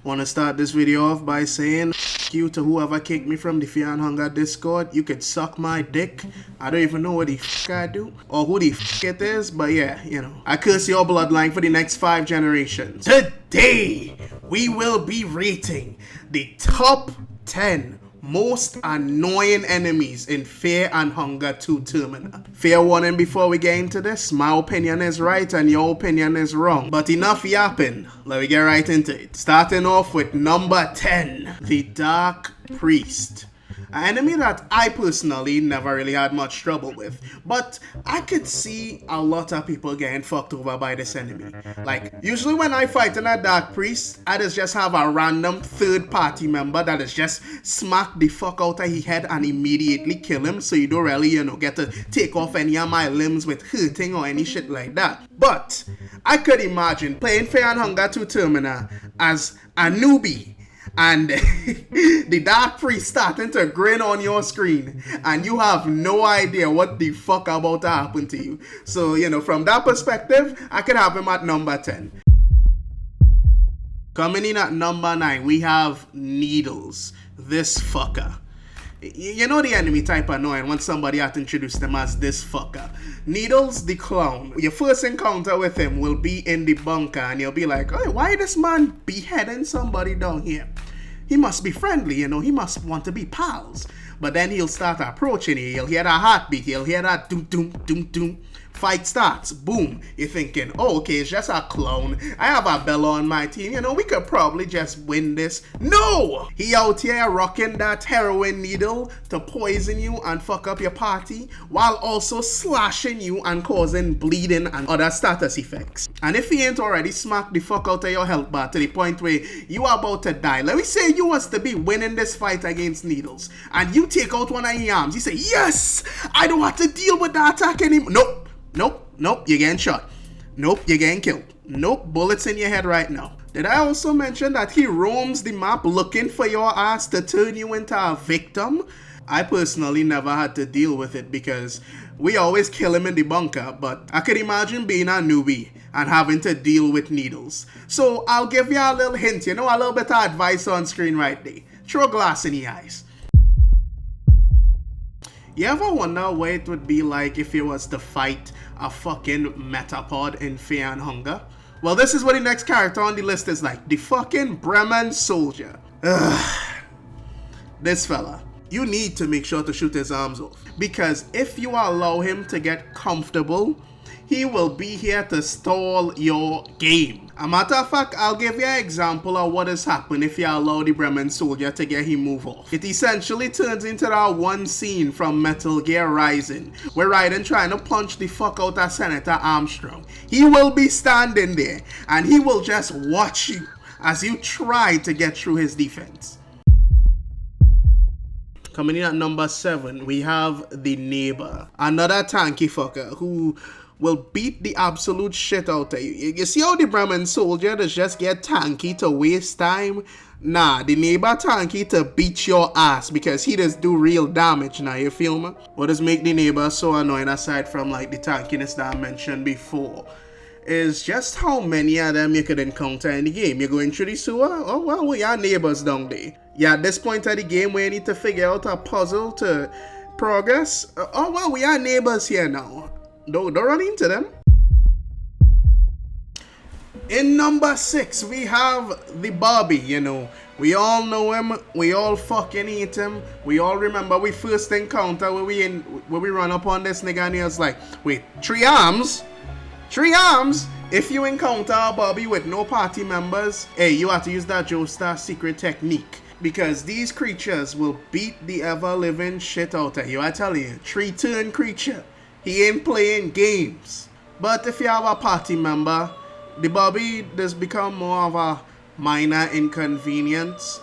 Want to start this video off by saying f you to whoever kicked me from the Fear and Hunger Discord. You could suck my dick. I don't even know what the f I do or who the f it is, but yeah, you know. I curse your bloodline for the next 5 generations. Today, we will be rating the top 10 most annoying enemies in Fear and Hunger 2 Termina. Fair warning before we get into this, my opinion is right and your opinion is wrong. But enough yapping, let me get right into it. Starting off with number 10, the Dark Priest. An enemy that I personally never really had much trouble with, but I could see a lot of people getting fucked over by this enemy. Like, usually when I fight in a Dark Priest, I just have a random third party member that is just smack the fuck out of his head and immediately kill him, so you don't really, get to take off any of my limbs with hurting or any shit like that. But I could imagine playing Fear and Hunger 2 Termina as a newbie, and the Dark Priest starting to grin on your screen, and you have no idea what the fuck about to happen to you. So, from that perspective, I could have him at number 10. Coming in at number 9, we have Needles. This fucker. You know the enemy type annoying when somebody had to introduce them as this fucker. Needles the clown. Your first encounter with him will be in the bunker and you'll be like, hey, why this man beheading somebody down here? He must be friendly, he must want to be pals. But then he'll start approaching you, he'll hear that heartbeat, he'll hear that doom doom doom doom. Fight starts, boom. You're thinking, oh, okay, it's just a clown. I have a Bella on my team, we could probably just win this. No! He out here rocking that heroin needle to poison you and fuck up your party, while also slashing you and causing bleeding and other status effects. And if he ain't already smacked the fuck out of your health bar to the point where you are about to die, let me say you was to be winning this fight against Needles, and you take out one of your arms, you say, yes! I don't have to deal with that attack anymore. Nope, you're getting shot. Nope, you're getting killed. Nope, bullets in your head right now. Did I also mention that he roams the map looking for your ass to turn you into a victim? I personally never had to deal with it because we always kill him in the bunker, but I could imagine being a newbie and having to deal with Needles. So I'll give you a little hint, a little bit of advice on screen right there. Throw glass in the eyes. You ever wonder what it would be like if you was to fight a fucking metapod in Fear and Hunger? Well, this is what the next character on the list is like. The fucking Breman Soldier. This fella. You need to make sure to shoot his arms off. Because if you allow him to get comfortable, he will be here to stall your game. A matter of fact, I'll give you an example of what has happened if you allow the Breman Soldier to get him move off. It essentially turns into that one scene from Metal Gear Rising, where Raiden trying to punch the fuck out of Senator Armstrong. He will be standing there, and he will just watch you as you try to get through his defense. Coming in at number 7, we have the Neighbor. Another tanky fucker who will beat the absolute shit out of you. You see how the Breman Soldier does just get tanky to waste time? Nah, the Neighbor tanky to beat your ass because he does do real damage now, you feel me? What does make the Neighbor so annoying aside from like the tankiness that I mentioned before is just how many of them you could encounter in the game. You're going through the sewer, oh well, we are neighbors down there. Yeah, at this point of the game where you need to figure out a puzzle to progress, oh well, we are neighbors here now. Don't run into them. In number 6, we have the Bobby, We all know him. We all fucking eat him. We all remember we first encounter where we run up on this nigga and he was like, wait, 3 arms? 3 arms? If you encounter a Bobby with no party members, hey, you have to use that Joestar secret technique. Because these creatures will beat the ever-living shit out of you. I tell you, 3-turn creature. He ain't playing games. But if you have a party member, the Bobby does become more of a minor inconvenience.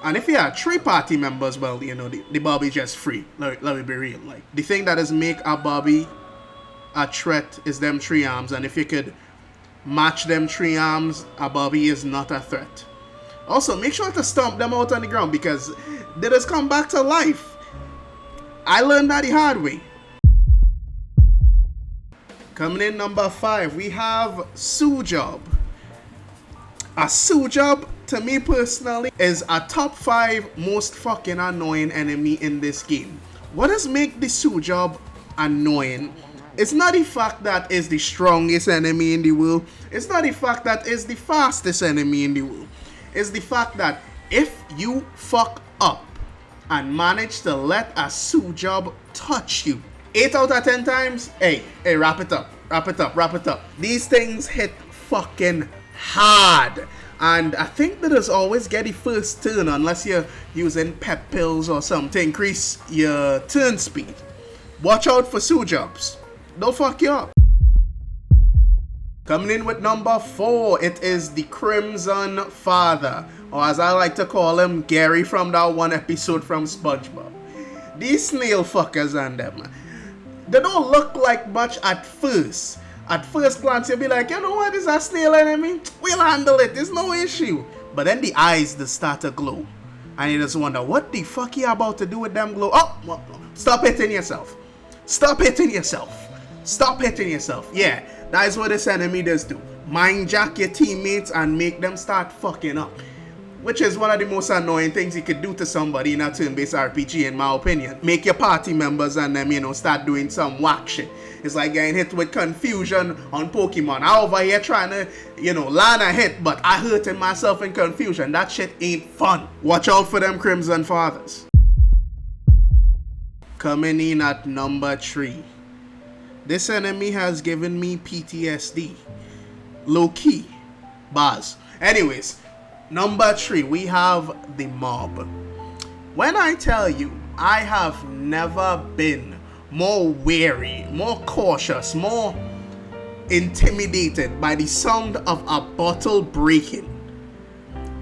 And if you have 3 party members, well, the Bobby just free. Let me be real. Like, the thing that does make a Bobby a threat is them 3 arms. And if you could match them 3 arms, a Bobby is not a threat. Also, make sure to stomp them out on the ground because they just come back to life. I learned that the hard way. Coming in number 5, we have Sue Job. A Sue Job to me personally, is a top 5 most fucking annoying enemy in this game. What does make the Sujab annoying? It's not the fact that it's the strongest enemy in the world. It's not the fact that it's the fastest enemy in the world. It's the fact that if you fuck up and manage to let a Sujab touch you 8 out of 10 times, hey, wrap it up. These things hit fucking hard. And I think that is always get the first turn unless you're using pep pills or something to increase your turn speed. Watch out for Sujabs. They'll fuck you up. Coming in with number 4, it is the Crimson Father, or as I like to call him, Gary from that one episode from SpongeBob. These snail fuckers and them, they don't look like much at first. At first glance, you'll be like, you know what, is a snail enemy? We'll handle it, there's no issue. But then the eyes just start to glow. And you just wonder, what the fuck you about to do with them glow? Oh, stop hitting yourself. Yeah, that is what this enemy does do. Mind jack your teammates and make them start fucking up. Which is one of the most annoying things you could do to somebody in a turn-based RPG, in my opinion. Make your party members and them, start doing some whack shit. It's like getting hit with confusion on Pokemon. I over here trying to, land a hit, but I hurting myself in confusion. That shit ain't fun. Watch out for them Crimson Fathers. Coming in at number 3. This enemy has given me PTSD. Low-key. Bars. Anyways, number 3, we have the mob. When I tell you, I have never been more wary, more cautious, more intimidated by the sound of a bottle breaking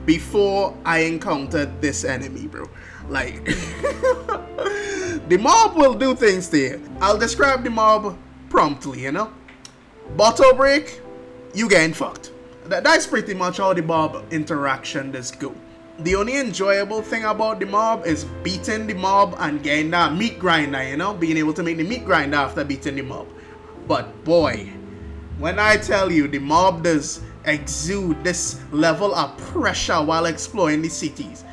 before I encountered this enemy, bro. Like, the mob will do things to you. I'll describe the mob promptly, Bottle break, you getting fucked. That's pretty much how the mob interaction does go. The only enjoyable thing about the mob is beating the mob and getting that meat grinder, being able to make the meat grinder after beating the mob. But boy, when I tell you the mob does exude this level of pressure while exploring the cities,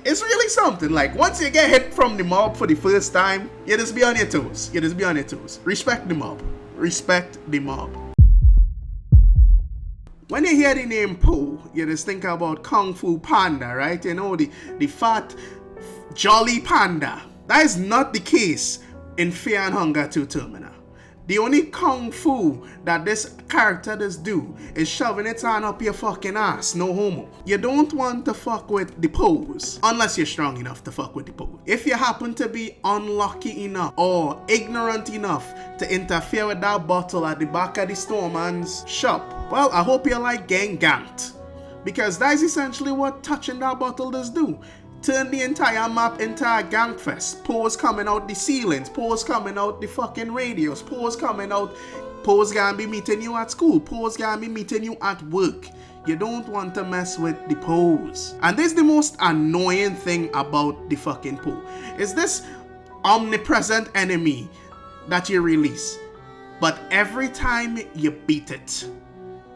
it's really something. Like, once you get hit from the mob for the first time, you just be on your toes. Respect the mob. When you hear the name Po, you just think about Kung Fu Panda, right? The fat, jolly panda. That is not the case in Fear and Hunger 2 Termina. The only Kung Fu that this character does do is shoving its hand up your fucking ass, no homo. You don't want to fuck with the Poes, unless you're strong enough to fuck with the Poes. If you happen to be unlucky enough or ignorant enough to interfere with that bottle at the back of the storeman's shop, well, I hope you like getting ganked. Because that is essentially what touching that bottle does do. Turn the entire map into a gang fest. Poes coming out the ceilings, poes coming out the fucking radios, poes coming out, poes gonna be meeting you at school, poes gonna be meeting you at work. You don't want to mess with the poes. And this is the most annoying thing about the fucking Po. Is this omnipresent enemy that you release. But every time you beat it,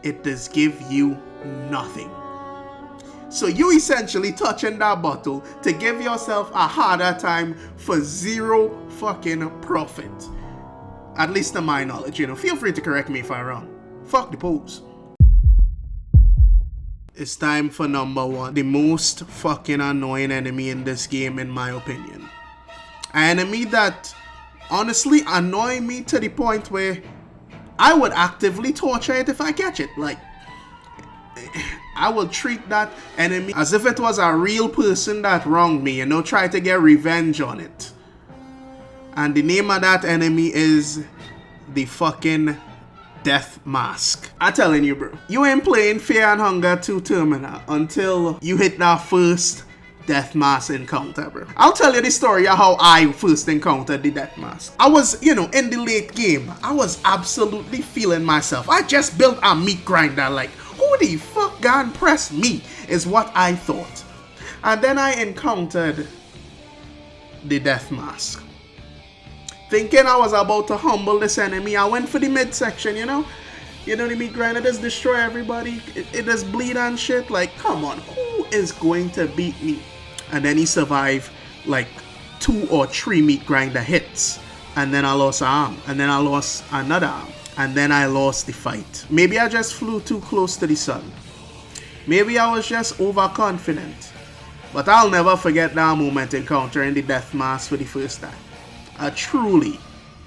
it does give you nothing. So you essentially touching that bottle to give yourself a harder time for zero fucking profit. At least to my knowledge, Feel free to correct me if I'm wrong. Fuck the Poes. It's time for number 1. The most fucking annoying enemy in this game, in my opinion. An enemy that honestly annoy me to the point where I would actively torture it if I catch it. Like, I will treat that enemy as if it was a real person that wronged me, try to get revenge on it. And the name of that enemy is the fucking Death Mask. I'm telling you, bro, you ain't playing Fear and Hunger 2 Termina until you hit that first Death Mask encounter, bro. I'll tell you the story of how I first encountered the Death Mask. I was, in the late game, I was absolutely feeling myself. I just built a meat grinder, like, who the fuck gone press me, is what I thought. And then I encountered the Death Mask. Thinking I was about to humble this enemy, I went for the midsection, You know, the meat grinder just destroy everybody. It just bleed and shit. Like, come on, who is going to beat me? And then he survived like 2 or 3 meat grinder hits. And then I lost an arm. And then I lost another arm. And then I lost the fight. Maybe I just flew too close to the sun. Maybe I was just overconfident. But I'll never forget that moment encountering the death mask for the first time. A truly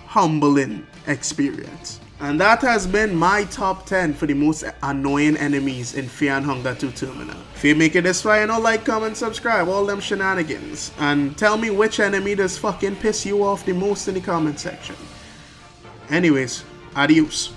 humbling experience. And that has been my top 10 for the most annoying enemies in Fear and Hunger 2 Termina. If you make it this far, like, comment, subscribe, all them shenanigans. And tell me which enemy does fucking piss you off the most in the comment section. Anyways, adios.